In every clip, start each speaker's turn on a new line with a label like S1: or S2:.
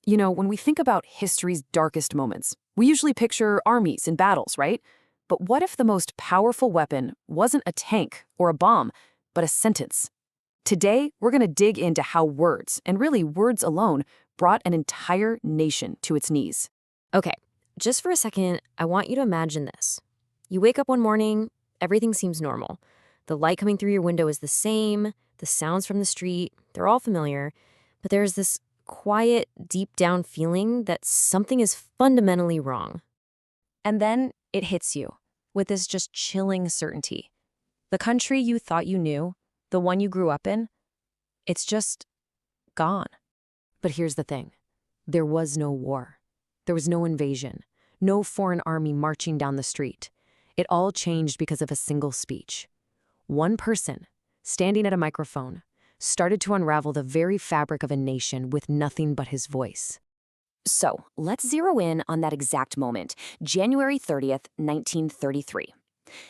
S1: You know, when we think about history's darkest moments, we usually picture armies and battles, right? But what if the most powerful weapon wasn't a tank or a bomb, but a sentence? Today, we're going to dig into how words, and really words alone, brought an entire nation to its knees.
S2: Okay, just for a second, I want you to imagine this. You wake up one morning, everything seems normal. The light coming through your window is the same, the sounds from the street, they're all familiar, but there's this quiet, deep down feeling that something is fundamentally wrong. And then it hits you with this just chilling certainty. The country you thought you knew, the one you grew up in, it's just gone.
S1: But here's the thing. There was no war. There was no invasion. No foreign army marching down the street. It all changed because of a single speech. One person, standing at a microphone, started to unravel the very fabric of a nation with nothing but his voice. So, let's zero in on that exact moment, January 30th, 1933.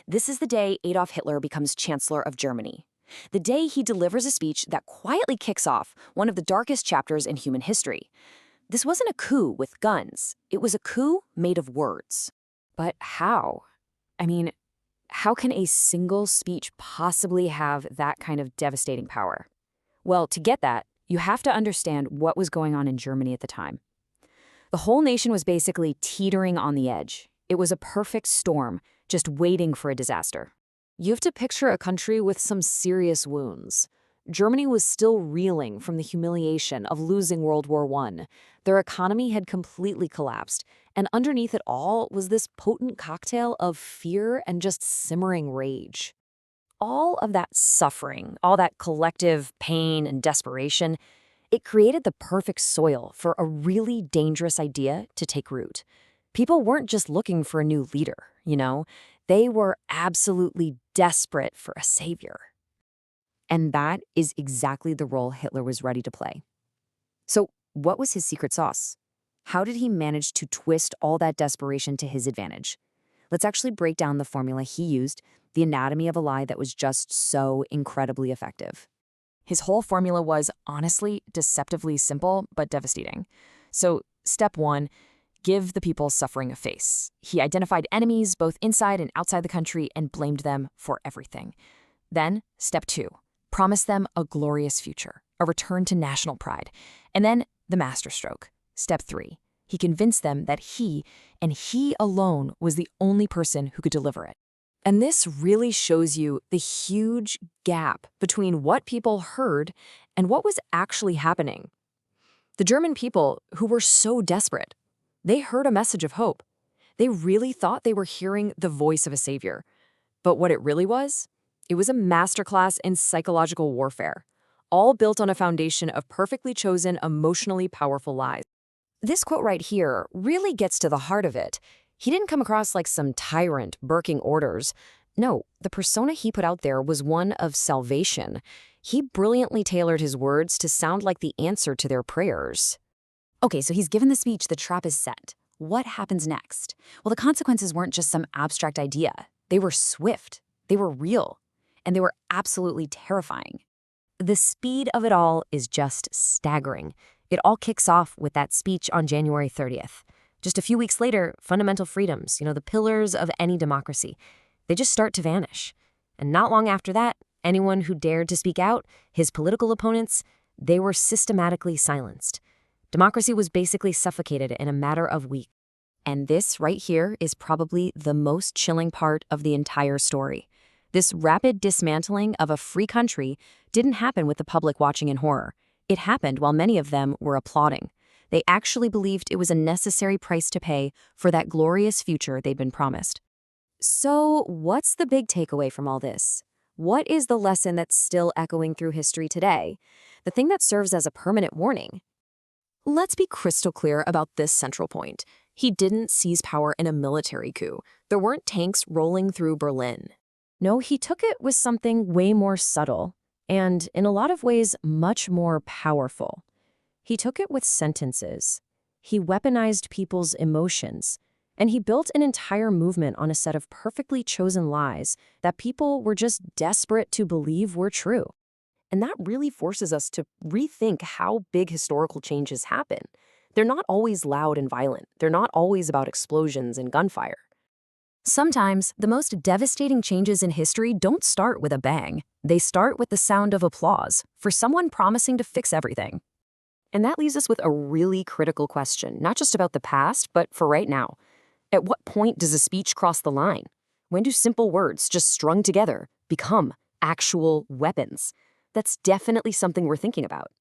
S1: This is the day Adolf Hitler becomes Chancellor of Germany. The day he delivers a speech that quietly kicks off one of the darkest chapters in human history. This wasn't a coup with guns. It was a coup made of words. But how? I mean, how can a single speech possibly have that kind of devastating power? Well, to get that, you have to understand what was going on in Germany at the time. The whole nation was basically teetering on the edge. It was a perfect storm, just waiting for a disaster. You have to picture a country with some serious wounds. Germany was still reeling from the humiliation of losing World War I. Their economy had completely collapsed, and underneath it all was this potent cocktail of fear and just simmering rage. All of that suffering, all that collective pain and desperation, it created the perfect soil for a really dangerous idea to take root. People weren't just looking for a new leader, you know? They were absolutely desperate for a savior. And that is exactly the role Hitler was ready to play. So, what was his secret sauce? How did he manage to twist all that desperation to his advantage? Let's actually break down the formula he used, the anatomy of a lie that was just so incredibly effective. His whole formula was, honestly, deceptively simple but devastating. So, step one, give the people suffering a face. He identified enemies both inside and outside the country and blamed them for everything. Then, step two, promise them a glorious future, a return to national pride. And then, the masterstroke. Step three, he convinced them that he, and he alone, was the only person who could deliver it. And this really shows you the huge gap between what people heard and what was actually happening. The German people, who were so desperate, they heard a message of hope. They really thought they were hearing the voice of a savior. But what it really was? It was a masterclass in psychological warfare, all built on a foundation of perfectly chosen, emotionally powerful lies. This quote right here really gets to the heart of it. He didn't come across like some tyrant barking orders. No, the persona he put out there was one of salvation. He brilliantly tailored his words to sound like the answer to their prayers. Okay, so he's given the speech, the trap is set. What happens next? Well, the consequences weren't just some abstract idea. They were swift, they were real, and they were absolutely terrifying. The speed of it all is just staggering. It all kicks off with that speech on January 30th. Just a few weeks later, fundamental freedoms, the pillars of any democracy, they just start to vanish. And not long after that, anyone who dared to speak out, his political opponents, they were systematically silenced. Democracy was basically suffocated in a matter of weeks. And this right here is probably the most chilling part of the entire story. This rapid dismantling of a free country didn't happen with the public watching in horror. It happened while many of them were applauding. They actually believed it was a necessary price to pay for that glorious future they'd been promised. So, what's the big takeaway from all this? What is the lesson that's still echoing through history today? The thing that serves as a permanent warning? Let's be crystal clear about this central point. He didn't seize power in a military coup. There weren't tanks rolling through Berlin. No, he took it with something way more subtle and, in a lot of ways, much more powerful. He took it with sentences. He weaponized people's emotions. And he built an entire movement on a set of perfectly chosen lies that people were just desperate to believe were true. And that really forces us to rethink how big historical changes happen.
S3: They're not always loud and violent. They're not always about explosions and gunfire.
S1: Sometimes, the most devastating changes in history don't start with a bang. They start with the sound of applause for someone promising to fix everything.
S3: And that leaves us with a really critical question, not just about the past, but for right now. At what point does a speech cross the line? When do simple words, just strung together, become actual weapons? That's definitely something we're thinking about.